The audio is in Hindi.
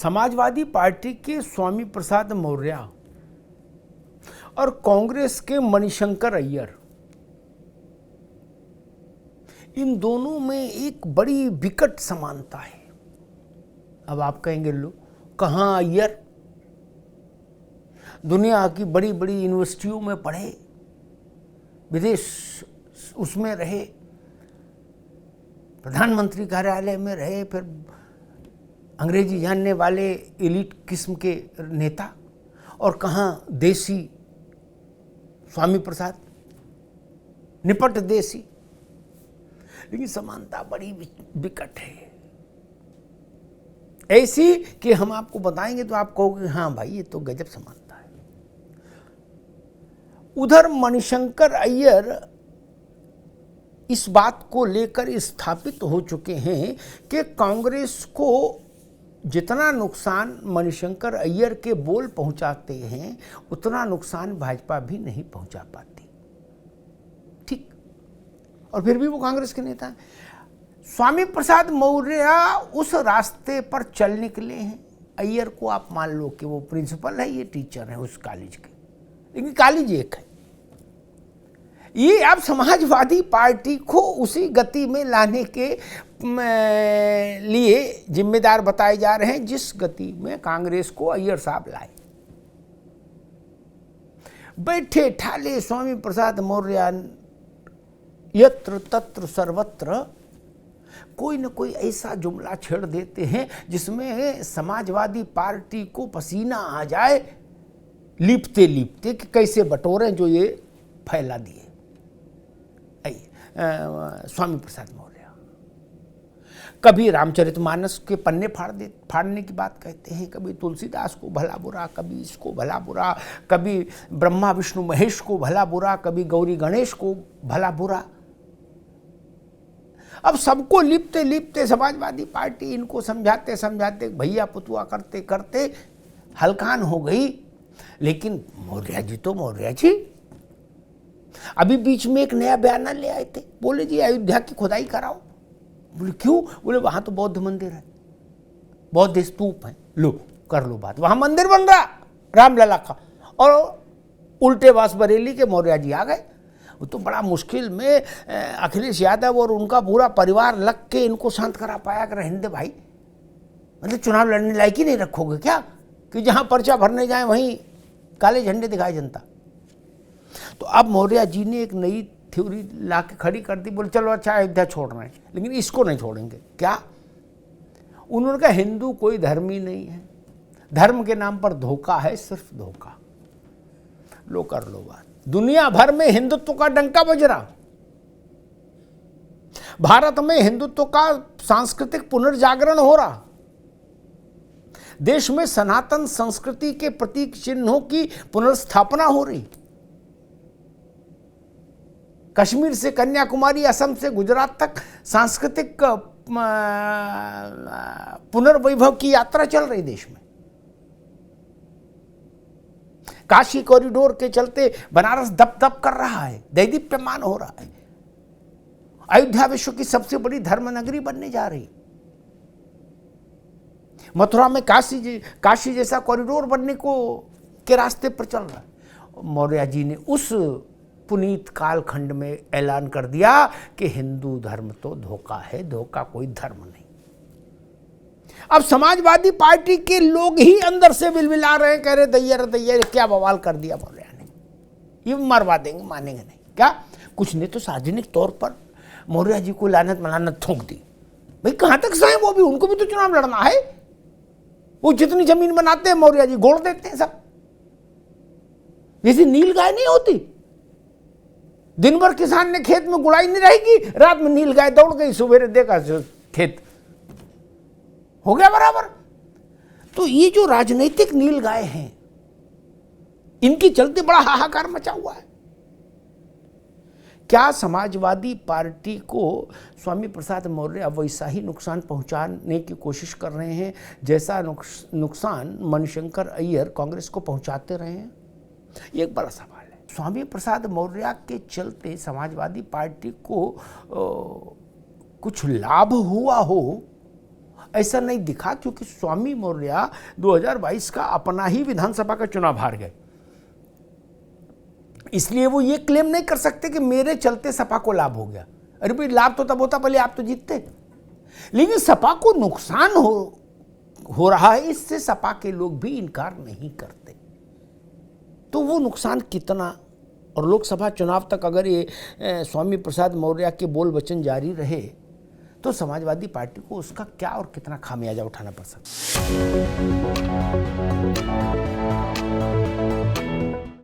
समाजवादी पार्टी के स्वामी प्रसाद मौर्य और कांग्रेस के मणिशंकर अय्यर, इन दोनों में एक बड़ी विकट समानता है। अब आप कहेंगे लो कहाँ अय्यर दुनिया की बड़ी बड़ी यूनिवर्सिटियों में पढ़े, विदेश उसमें रहे, प्रधानमंत्री कार्यालय में रहे, फिर अंग्रेजी जानने वाले एलिट किस्म के नेता, और कहाँ देसी स्वामी प्रसाद, निपट देसी। लेकिन समानता बड़ी विकट है, ऐसी कि हम आपको बताएंगे तो आप कहोगे हाँ भाई ये तो गजब समानता है। उधर मणिशंकर अय्यर इस बात को लेकर स्थापित हो चुके हैं कि कांग्रेस को जितना नुकसान मणिशंकर अय्यर के बोल पहुंचाते हैं उतना नुकसान भाजपा भी नहीं पहुंचा पाती। ठीक, और फिर भी वो कांग्रेस के नेता हैं। स्वामी प्रसाद मौर्य उस रास्ते पर चल निकले हैं। अय्यर को आप मान लो कि वो प्रिंसिपल है, ये टीचर है उस कॉलेज के, लेकिन कॉलेज एक है। ये अब समाजवादी पार्टी को उसी गति में लाने के लिए जिम्मेदार बताए जा रहे हैं जिस गति में कांग्रेस को अय्यर साहब लाए। बैठे ठाले स्वामी प्रसाद मौर्य यत्र तत्र सर्वत्र कोई न कोई ऐसा जुमला छेड़ देते हैं जिसमें समाजवादी पार्टी को पसीना आ जाए लिपते लिपते कि कैसे बटोरे जो ये फैला दिए स्वामी प्रसाद मौर्य। कभी रामचरितमानस के पन्ने फाड़ने की बात कहते हैं, कभी तुलसीदास को भला बुरा, कभी इसको भला बुरा, कभी ब्रह्मा विष्णु महेश को भला बुरा, कभी गौरी गणेश को भला बुरा। अब सबको लिपते लिपते समाजवादी पार्टी इनको समझाते समझाते भैया पुतुआ करते करते हलकान हो गई। लेकिन मौर्य जी तो मौर्य जी। अभी बीच में एक नया बयान ले आए थे, बोले जी अयोध्या की खुदाई कराओ। बोले क्यों? बोले वहां तो बौद्ध मंदिर है, बौद्ध स्तूप है, लो कर लो बात। वहां मंदिर बन रहा रामलला का, और उल्टे बास बरेली के मौर्य जी आ गए। वो तो बड़ा मुश्किल में अखिलेश यादव और उनका पूरा परिवार लग के इनको शांत करा पाया कि रहने दे भाई, मतलब चुनाव लड़ने लायक ही नहीं रखोगे क्या कि जहां पर्चा भरने जाए वहीं काले झंडे दिखाए जनता। तो अब मौर्य जी ने एक नई थ्योरी ला के खड़ी कर दी। बोले चलो अच्छा अयोध्या छोड़ रहे हैं, लेकिन इसको नहीं छोड़ेंगे। क्या? उन्होंने कहा हिंदू कोई धर्म ही नहीं है, धर्म के नाम पर धोखा है, सिर्फ धोखा। लो कर लो बात। दुनिया भर में हिंदुत्व का डंका बज रहा, भारत में हिंदुत्व का सांस्कृतिक पुनर्जागरण हो रहा, देश में सनातन संस्कृति के प्रतीक चिन्हों की पुनर्स्थापना हो रही। कश्मीर से कन्याकुमारी, असम से गुजरात तक सांस्कृतिक पुनर्वैभव की यात्रा चल रही देश में। काशी कॉरिडोर के चलते बनारस दप दप कर रहा है, दैदीप्यमान हो रहा है। अयोध्या विश्व की सबसे बड़ी धर्म नगरी बनने जा रही। मथुरा में काशी जैसा कॉरिडोर बनने को के रास्ते पर चल रहा है। मौर्य जी ने उस पुनीत कालखंड में ऐलान कर दिया कि हिंदू धर्म तो धोखा है, धोखा कोई धर्म नहीं। अब समाजवादी पार्टी के लोग ही अंदर से बिलबिला रहे हैं, कह रहे दैयर क्या बवाल कर दिया मौर्य ने, ये मरवा देंगे, मानेंगे नहीं। क्या? कुछ ने तो सार्वजनिक तौर पर मौर्य जी को लानत मलानत थूक दी। भाई कहां तक सहे वो भी, उनको भी तो चुनाव लड़ना है। वो जितनी जमीन बनाते हैं मौर्य जी गोड़ देते हैं सब, जैसी नील गाय नहीं होती। दिन भर किसान ने खेत में गुड़ाई नहीं रहेगी, रात में नील गाय दौड़ गई, सुबह देखा खेत हो गया बराबर। तो ये जो राजनीतिक नील गाय हैं, इनके चलते बड़ा हाहाकार मचा हुआ है। क्या समाजवादी पार्टी को स्वामी प्रसाद मौर्य वैसा ही नुकसान पहुंचाने की कोशिश कर रहे हैं जैसा नुकसान मणिशंकर अय्यर कांग्रेस को पहुंचाते रहे हैं? ये एक बड़ा सवाल है। स्वामी प्रसाद मौर्य के चलते समाजवादी पार्टी को कुछ लाभ हुआ हो, ऐसा नहीं दिखा, क्योंकि स्वामी मौर्य 2022 का अपना ही विधानसभा का चुनाव हार गए, इसलिए वो ये क्लेम नहीं कर सकते कि मेरे चलते सपा को लाभ हो गया। अरे भाई, लाभ तो तब होता पहले आप तो जीतते, लेकिन सपा को नुकसान हो रहा है, इससे सपा के लोग भी इनकार नहीं करते। तो वो नुकसान कितना, और लोकसभा चुनाव तक अगर ये स्वामी प्रसाद मौर्य के बोल वचन जारी रहे तो समाजवादी पार्टी को उसका क्या और कितना खामियाजा उठाना पड़ सकता है।